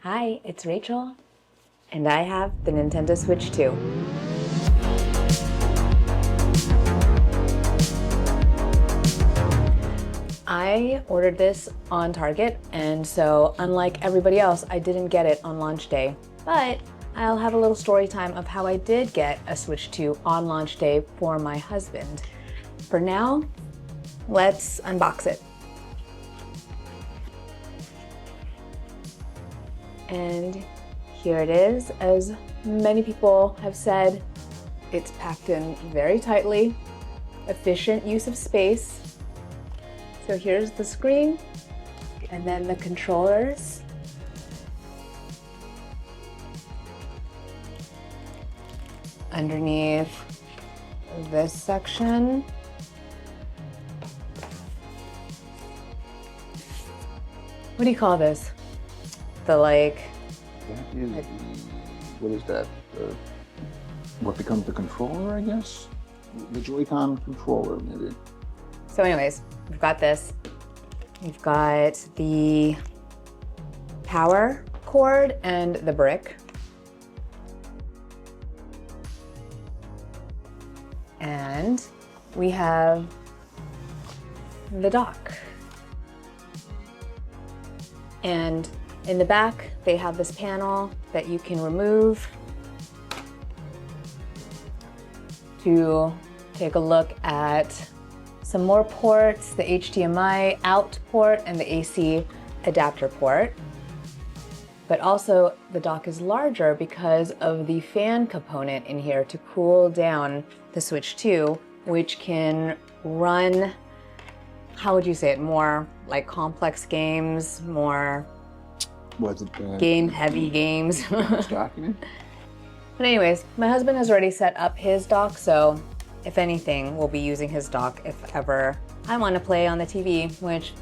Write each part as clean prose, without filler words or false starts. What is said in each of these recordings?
Hi, it's Rachel, and I have the Nintendo Switch 2. I ordered this on Target, and so unlike everybody else, I didn't get it on launch day. But I'll have a little story time of how I did get a Switch 2 on launch day for my husband. For now, let's unbox it. And here it is. As many people have said, it's packed in very tightly, efficient use of space. So here's the screen, and then the controllers. Underneath this section. What do you call this? The That is what is that? What becomes the controller, I guess? The Joy-Con controller, maybe. So anyways, we've got this. We've got the power cord and the brick. And we have the dock. And in the back, they have this panel that you can remove to take a look at some more ports, the HDMI out port and the AC adapter port. But also the dock is larger because of the fan component in here to cool down the Switch 2, which can run, how would you say it, more like complex games, more game-heavy games. But anyways, my husband has already set up his dock, so if anything, we'll be using his dock if ever I want to play on the TV, which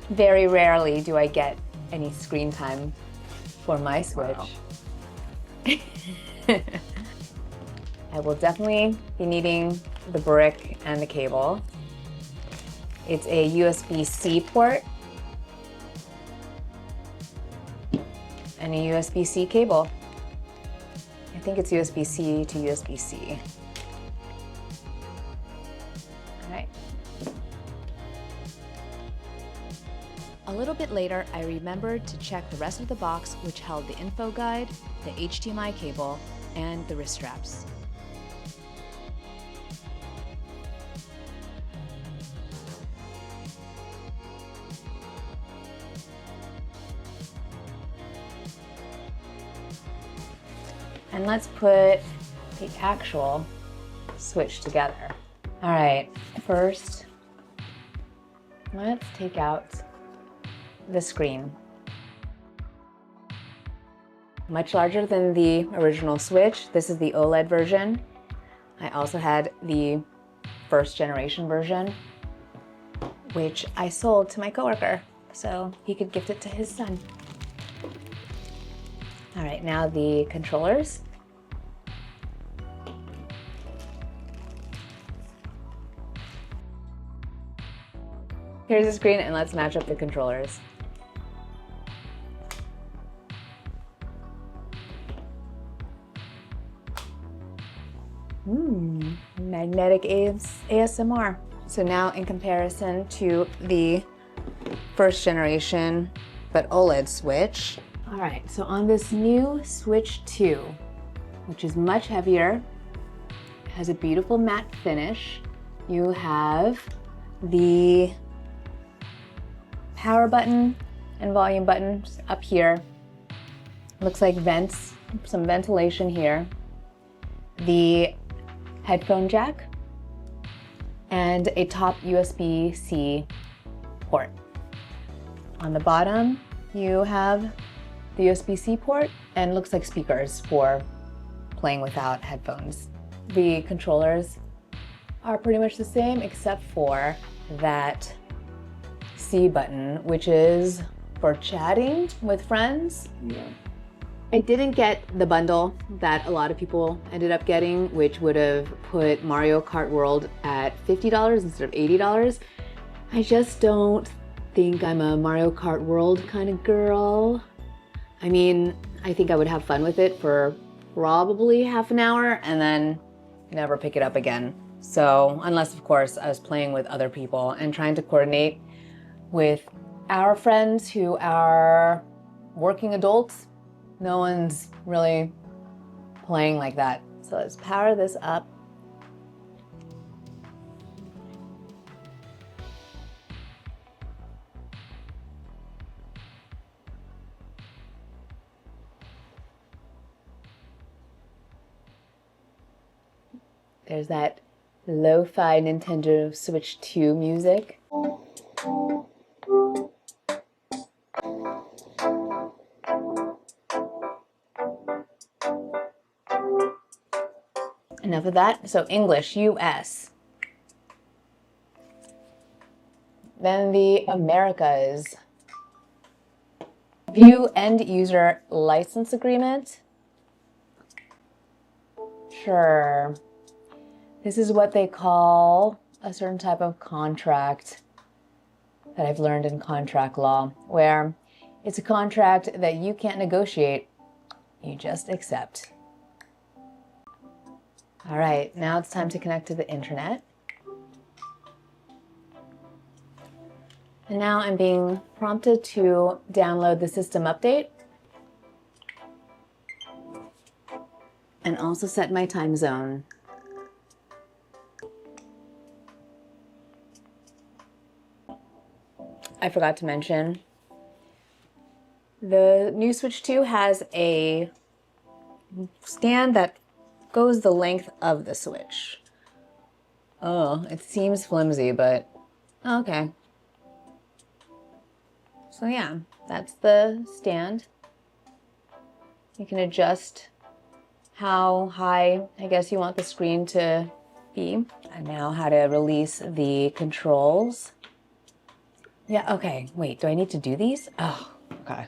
very rarely do I get any screen time for my Switch. Wow. I will definitely be needing the brick and the cable. It's a USB-C port and a USB-C cable. I think it's USB-C to USB-C. All right. A little bit later, I remembered to check the rest of the box, which held the info guide, the HDMI cable, and the wrist straps. And let's put the actual Switch together. All right, first, let's take out the screen. Much larger than the original Switch. This is the OLED version. I also had the first generation version, which I sold to my coworker so he could gift it to his son. All right, now the controllers. Here's the screen, and let's match up the controllers. Magnetic ASMR. So now in comparison to the first generation, but OLED Switch. All right, so on this new Switch 2, which is much heavier, has a beautiful matte finish, you have the power button and volume button up here. Looks like vents, some ventilation here. The headphone jack and a top USB-C port. On the bottom, you have the USB-C port and looks like speakers for playing without headphones. The controllers are pretty much the same except for that C button, which is for chatting with friends. Yeah. I didn't get the bundle that a lot of people ended up getting, which would have put Mario Kart World at $50 instead of $80. I just don't think I'm a Mario Kart World kind of girl. I mean, I think I would have fun with it for probably half an hour and then never pick it up again. So unless of course I was playing with other people and trying to coordinate with our friends who are working adults, no one's really playing like that. So let's power this up. There's that lo-fi Nintendo Switch 2 music. Enough of that. So English, US. Then the Americas. View end user license agreement. Sure. This is what they call a certain type of contract that I've learned in contract law, where it's a contract that you can't negotiate, you just accept. All right, now it's time to connect to the internet. And now I'm being prompted to download the system update and also set my time zone. I forgot to mention, the new Switch 2 has a stand that goes the length of the Switch. Oh, it seems flimsy, but okay. So yeah, that's the stand. You can adjust how high, I guess, you want the screen to be. And now how to release the controls. Yeah, okay, wait, do I need to do these? Oh, okay.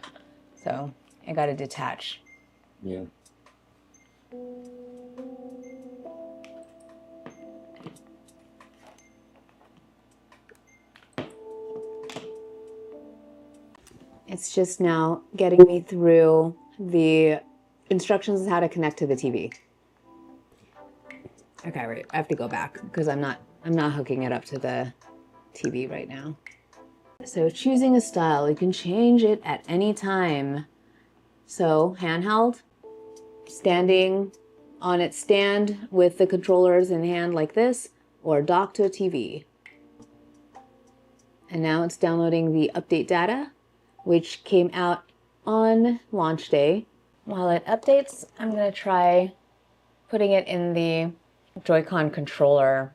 So I gotta detach. Yeah. It's just now getting me through the instructions on how to connect to the TV. Okay, wait, I have to go back because I'm not hooking it up to the TV right now. So choosing a style, you can change it at any time. So handheld, standing on its stand with the controllers in hand like this, or dock to a TV. And now it's downloading the update data, which came out on launch day. While it updates, I'm gonna try putting it in the Joy-Con controller.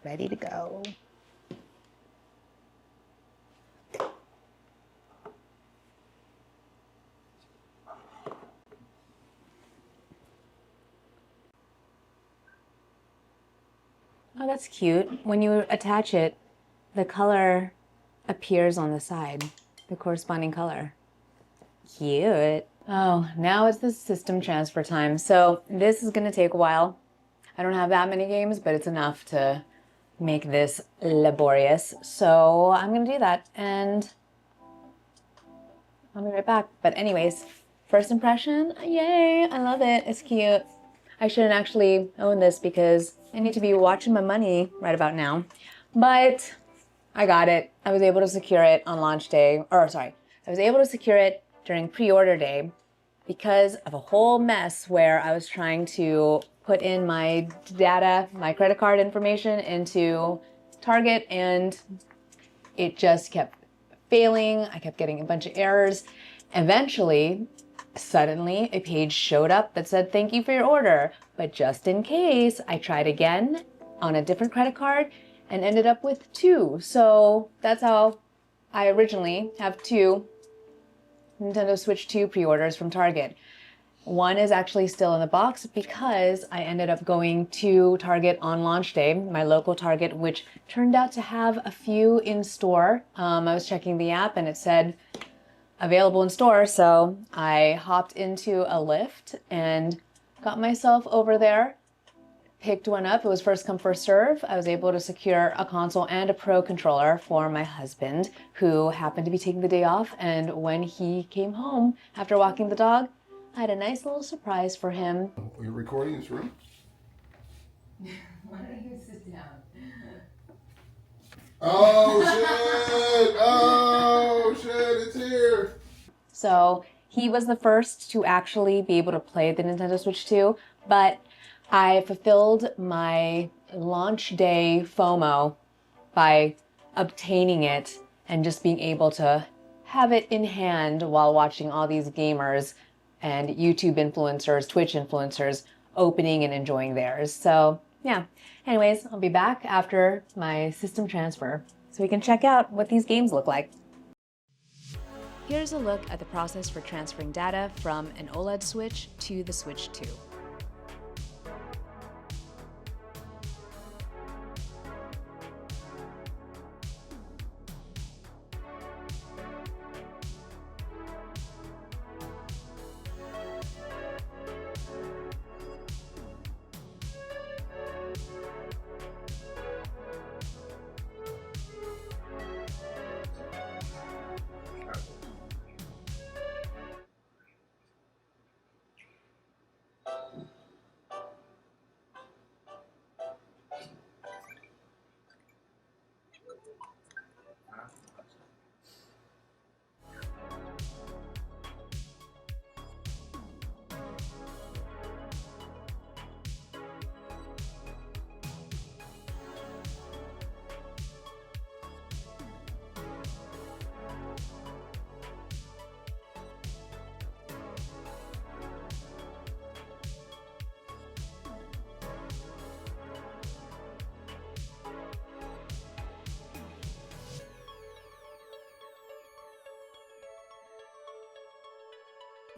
Ready to go. Oh, that's cute. When you attach it, the color appears on the side, the corresponding color. Cute. Oh, now it's the system transfer time. So this is gonna take a while. I don't have that many games, but it's enough to make this laborious. So I'm gonna do that and I'll be right back. But anyways, first impression, yay, I love it, it's cute. I shouldn't actually own this because I need to be watching my money right about now. But I got it. I was able to secure it on launch day, I was able to secure it during pre-order day because of a whole mess where I was trying to put in my data, my credit card information into Target, and it just kept failing. I kept getting a bunch of errors. Eventually, suddenly a page showed up that said, "Thank you for your order." But just in case, I tried again on a different credit card and ended up with 2. So that's how I originally have 2 Nintendo Switch 2 pre-orders from Target. One is actually still in the box because I ended up going to Target on launch day, my local Target, which turned out to have a few in store. I was checking the app and it said available in store, so I hopped into a Lyft and got myself over there, picked one up. It was first come, first serve. I was able to secure a console and a pro controller for my husband, who happened to be taking the day off, and when he came home after walking the dog, I had a nice little surprise for him. Are you recording this room? Why don't you sit down? Oh shit! Oh shit! It's here! So he was the first to actually be able to play the Nintendo Switch 2, but I fulfilled my launch day FOMO by obtaining it and just being able to have it in hand while watching all these gamers and YouTube influencers, Twitch influencers opening and enjoying theirs. So yeah, anyways, I'll be back after my system transfer so we can check out what these games look like. Here's a look at the process for transferring data from an OLED Switch to the Switch 2.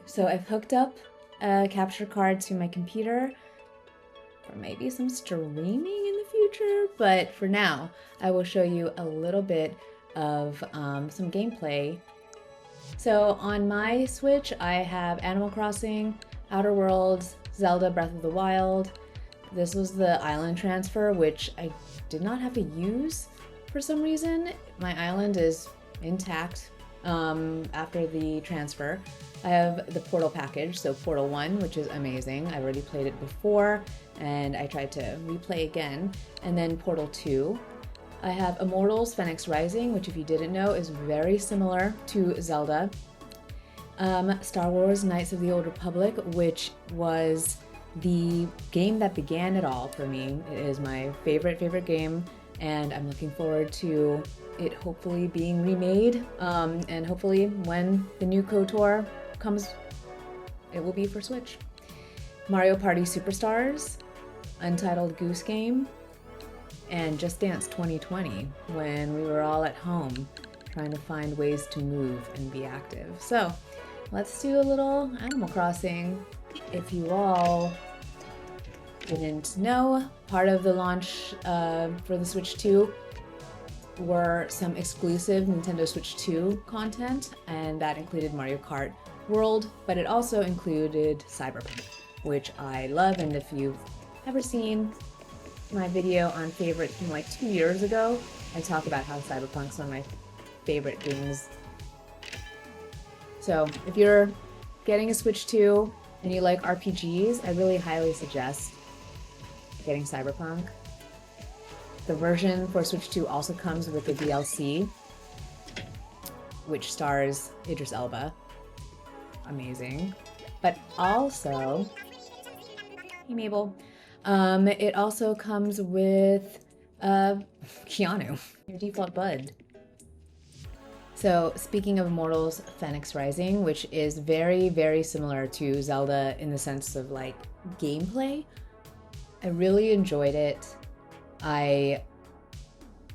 So I've hooked up a capture card to my computer for maybe some streaming in the future, but for now, I will show you a little bit of some gameplay. So on my Switch, I have Animal Crossing, Outer Worlds, Zelda Breath of the Wild. This was the island transfer, which I did not have to use for some reason. My island is intact after the transfer. I have the Portal package, so Portal 1, which is amazing. I've already played it before, and I tried to replay again. And then Portal 2. I have Immortals Phoenix Rising, which if you didn't know is very similar to Zelda. Star Wars Knights of the Old Republic, which was the game that began it all for me. It is my favorite game, and I'm looking forward to it hopefully being remade, and hopefully when the new KOTOR comes, it will be for Switch. Mario Party Superstars, Untitled Goose Game, and Just Dance 2020, when we were all at home trying to find ways to move and be active. So let's do a little Animal Crossing. If you all didn't know, part of the launch for the Switch 2 were some exclusive Nintendo Switch 2 content, and that included Mario Kart World, but it also included Cyberpunk, which I love. And if you've ever seen my video on favorites from like 2 years ago, I talk about how Cyberpunk's one of my favorite games. So if you're getting a Switch 2 and you like RPGs, I really highly suggest getting Cyberpunk. The version for Switch 2 also comes with the DLC, which stars Idris Elba. Amazing. But also, hey Mabel, it also comes with Keanu, your default bud. So speaking of Immortals Phoenix Rising, which is very similar to Zelda in the sense of like gameplay, I really enjoyed it. I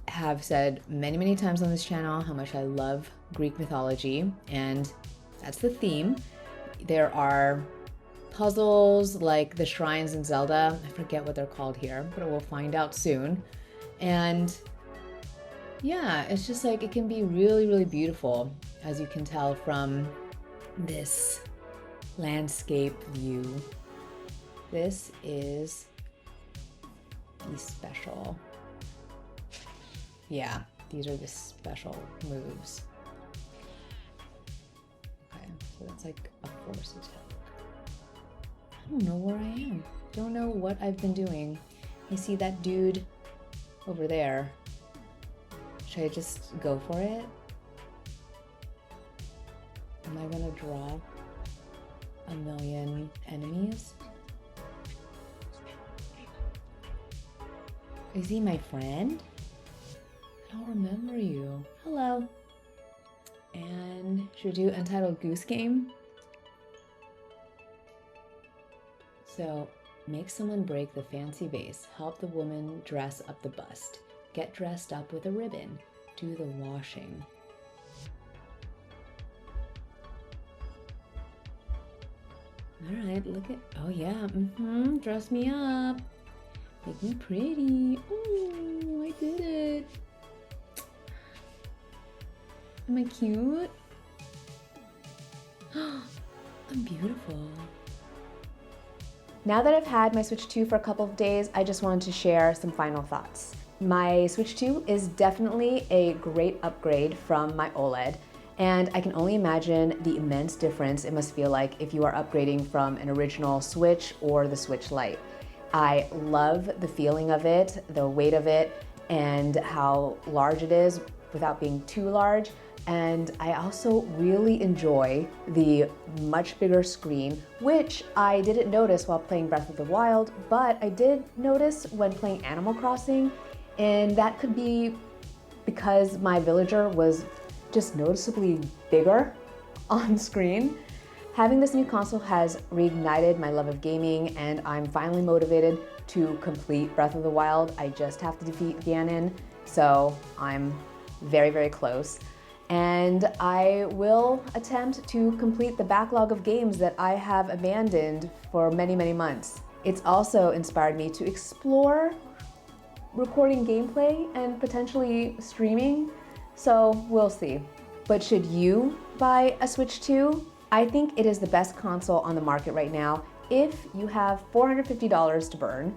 have said many times on this channel how much I love Greek mythology, and that's the theme. There are puzzles like the shrines in Zelda. I forget what they're called here, but we'll find out soon. And yeah, it's just like it can be really beautiful. as you can tell from this landscape view, this is the special. Yeah, these are the special moves. Okay, so that's like a force attack. I don't know where I am. Don't know what I've been doing. You see that dude over there? Should I just go for it? Am I gonna draw a million enemies? Is he my friend? I don't remember you. Hello. And should we do Untitled Goose Game? So, make someone break the fancy vase. Help the woman dress up the bust. Get dressed up with a ribbon. Do the washing. All right, look at, oh yeah, dress me up. Make me pretty. Oh, I did it. Am I cute? I'm beautiful. Now that I've had my Switch 2 for a couple of days, I just wanted to share some final thoughts. My Switch 2 is definitely a great upgrade from my OLED, and I can only imagine the immense difference it must feel like if you are upgrading from an original Switch or the Switch Lite. I love the feeling of it, the weight of it, and how large it is without being too large. And I also really enjoy the much bigger screen, which I didn't notice while playing Breath of the Wild, but I did notice when playing Animal Crossing, and that could be because my villager was just noticeably bigger on screen. Having this new console has reignited my love of gaming, and I'm finally motivated to complete Breath of the Wild. I just have to defeat Ganon, so I'm very, very close. And I will attempt to complete the backlog of games that I have abandoned for many, many months. It's also inspired me to explore recording gameplay and potentially streaming, so we'll see. But should you buy a Switch 2? I think it is the best console on the market right now if you have $450 to burn,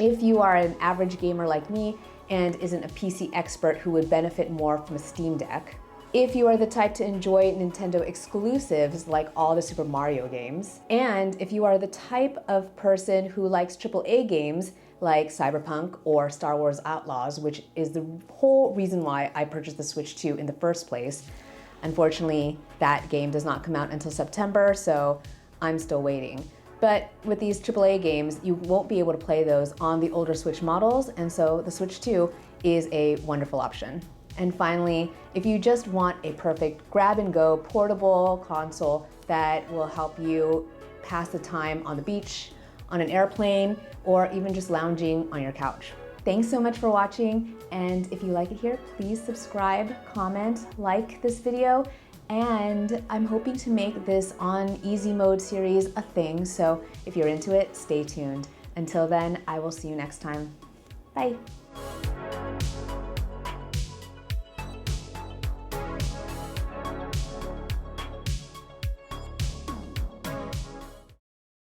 if you are an average gamer like me and isn't a PC expert who would benefit more from a Steam Deck, if you are the type to enjoy Nintendo exclusives like all the Super Mario games, and if you are the type of person who likes AAA games like Cyberpunk or Star Wars Outlaws, which is the whole reason why I purchased the Switch 2 in the first place. Unfortunately, that game does not come out until September, so I'm still waiting. But with these AAA games, you won't be able to play those on the older Switch models, and so the Switch 2 is a wonderful option. And finally, if you just want a perfect grab-and-go portable console that will help you pass the time on the beach, on an airplane, or even just lounging on your couch. Thanks so much for watching, and if you like it here, please subscribe, comment, like this video, and I'm hoping to make this on easy mode series a thing, so if you're into it, stay tuned. Until then, I will see you next time. Bye.